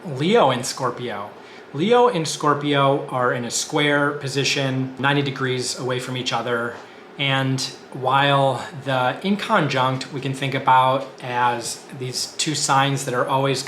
Leo and Scorpio. Leo and Scorpio are in a square position, 90 degrees away from each other. And while the in conjunct we can think about as these two signs that are always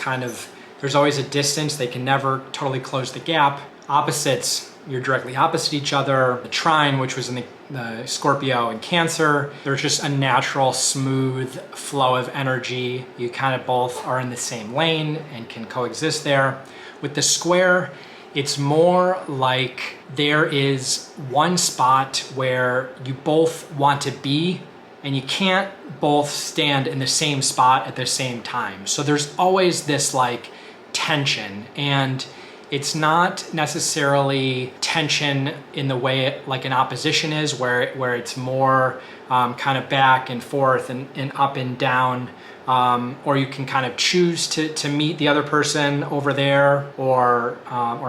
there's always a distance, they can never totally close the gap. Opposites, you're directly opposite each other. The trine, which was in the Scorpio and Cancer, there's just a natural smooth flow of energy. You kind of both are in the same lane and can coexist there. With the square, it's more like there is one spot where you both want to be and you can't both stand in the same spot at the same time. So there's always this like tension, and it's not necessarily tension in the way like an opposition is, where it's more kind of back and forth and up and down, or you can kind of choose to meet the other person over there or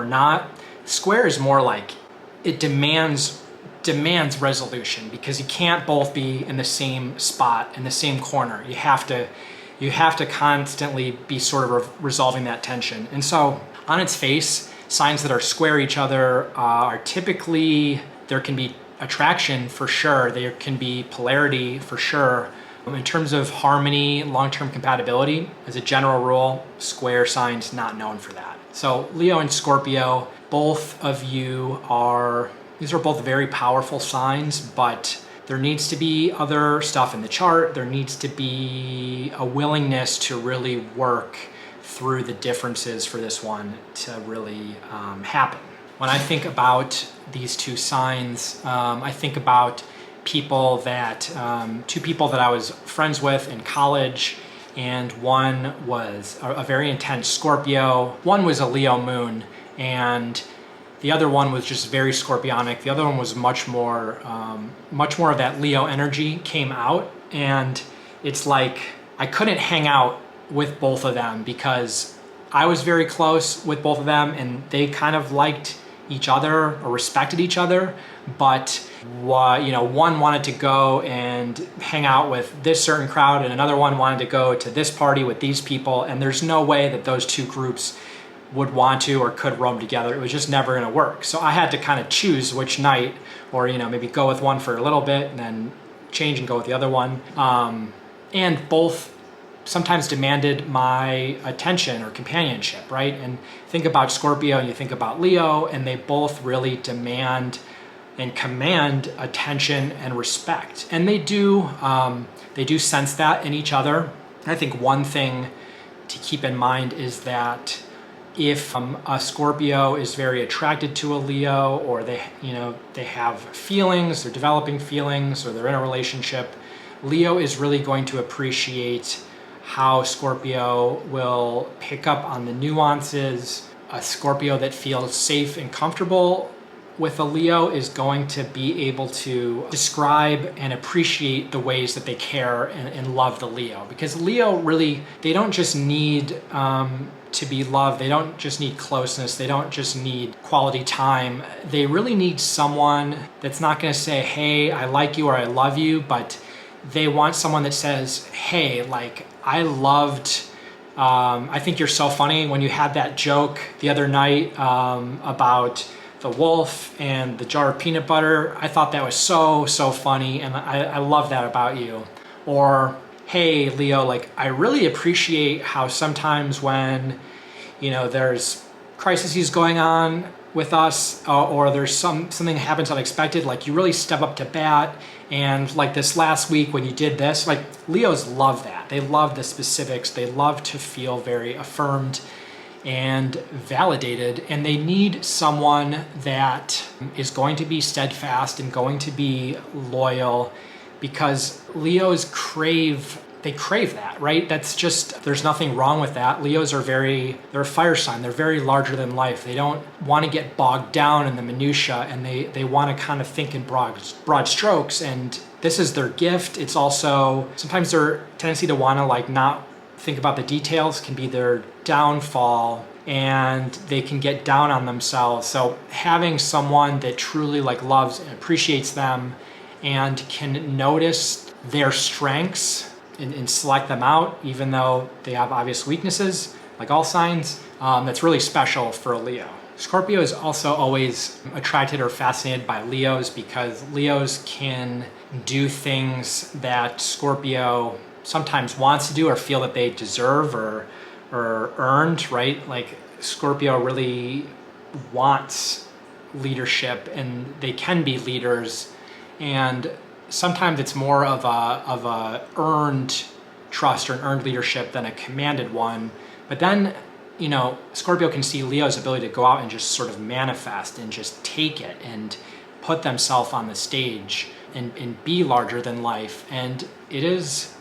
not. Square is more like it demands resolution, because you can't both be in the same spot, in the same corner. You have to constantly be sort of resolving that tension. And so on its face, signs that are square each other are typically, there can be attraction for sure, there can be polarity for sure. In terms of harmony, long-term compatibility, as a general rule, square signs not known for that. So Leo and Scorpio, both of you these are both very powerful signs, but there needs to be other stuff in the chart. There needs to be a willingness to really work through the differences for this one to really happen. When I think about these two signs, I think about people that, two people that I was friends with in college, and one was a very intense Scorpio. One was a Leo moon, and the other one was just very scorpionic. The other one was much more of that Leo energy came out. And it's like, I couldn't hang out with both of them because I was very close with both of them and they kind of liked each other or respected each other. But one wanted to go and hang out with this certain crowd and another one wanted to go to this party with these people. And there's no way that those two groups would want to or could roam together. It was just never gonna work. So I had to kind of choose which night, or maybe go with one for a little bit and then change and go with the other one. And both sometimes demanded my attention or companionship, right? And think about Scorpio and you think about Leo, and they both really demand and command attention and respect. And they do sense that in each other. I think one thing to keep in mind is that if a Scorpio is very attracted to a Leo, or they have feelings, they're developing feelings, or they're in a relationship, Leo is really going to appreciate how Scorpio will pick up on the nuances. A Scorpio that feels safe and comfortable with a Leo is going to be able to describe and appreciate the ways that they care and love the Leo. Because Leo really, they don't just need to be loved, they don't just need closeness, they don't just need quality time. They really need someone that's not gonna say, hey, I like you or I love you, but they want someone that says, hey, like, I loved, I think you're so funny when you had that joke the other night about the wolf and the jar of peanut butter. I thought that was so funny, and I love that about you. Or, hey, Leo, like, I really appreciate how sometimes when, there's crises going on with us, or there's something happens unexpected, like, you really step up to bat. And like this last week when you did this, like, Leos love that. They love the specifics. They love to feel very affirmed and validated, and they need someone that is going to be steadfast and going to be loyal, because Leos crave that, right? That's just, there's nothing wrong with that. Leos they're a fire sign. They're very larger than life. They don't want to get bogged down in the minutia, and they want to kind of think in broad strokes, and this is their gift. It's also sometimes their tendency to want to like not think about the details can be their downfall, and they can get down on themselves. So having someone that truly like loves and appreciates them and can notice their strengths and select them out, even though they have obvious weaknesses, like all signs, that's really special for a Leo. Scorpio is also always attracted or fascinated by Leos because Leos can do things that Scorpio sometimes wants to do or feel that they deserve or earned, right? Like Scorpio really wants leadership and they can be leaders, and sometimes it's more of a earned trust or an earned leadership than a commanded one. But then, you know, Scorpio can see Leo's ability to go out and just sort of manifest and just take it and put themselves on the stage and be larger than life. And it is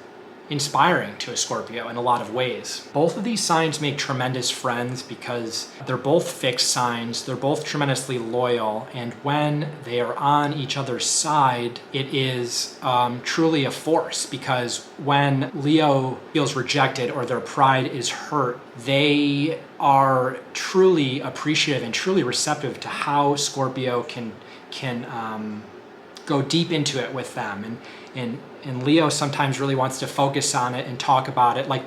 inspiring to a Scorpio in a lot of ways. Both of these signs make tremendous friends because they're both fixed signs, they're both tremendously loyal, and when they are on each other's side, it is truly a force, because when Leo feels rejected or their pride is hurt, they are truly appreciative and truly receptive to how Scorpio can go deep into it with them. And Leo sometimes really wants to focus on it and talk about it. Like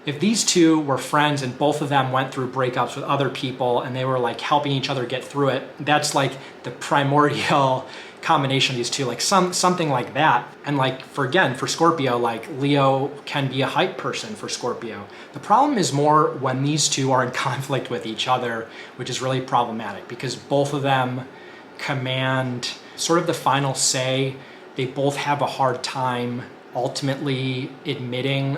if these two were friends and both of them went through breakups with other people and they were like helping each other get through it, that's like the primordial combination of these two, like something like that. And like for Scorpio, like Leo can be a hype person for Scorpio. The problem is more when these two are in conflict with each other, which is really problematic because both of them command sort of the final say. They both have a hard time ultimately admitting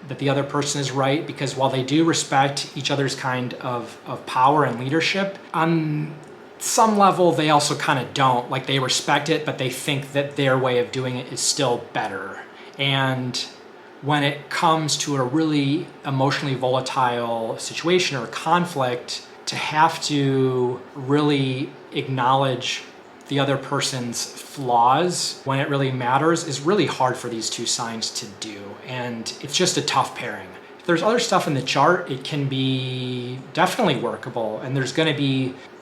that the other person is right, because while they do respect each other's kind of power and leadership, on some level they also kind of don't. Like they respect it, but they think that their way of doing it is still better. And when it comes to a really emotionally volatile situation or conflict, to have to really acknowledge the other person's flaws when it really matters is really hard for these two signs to do. And it's just a tough pairing. If there's other stuff in the chart, it can be definitely workable. And there's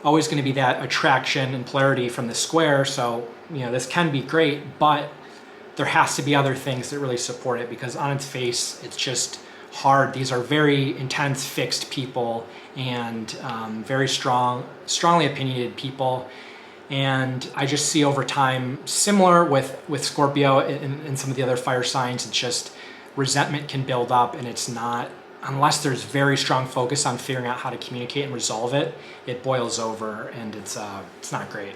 always going to be that attraction and polarity from the square. So, you know, this can be great, but there has to be other things that really support it, because on its face, it's just hard. These are very intense, fixed people and very strongly opinionated people. And I just see over time, similar with Scorpio and some of the other fire signs, it's just resentment can build up, and it's not, unless there's very strong focus on figuring out how to communicate and resolve it, it boils over and it's not great.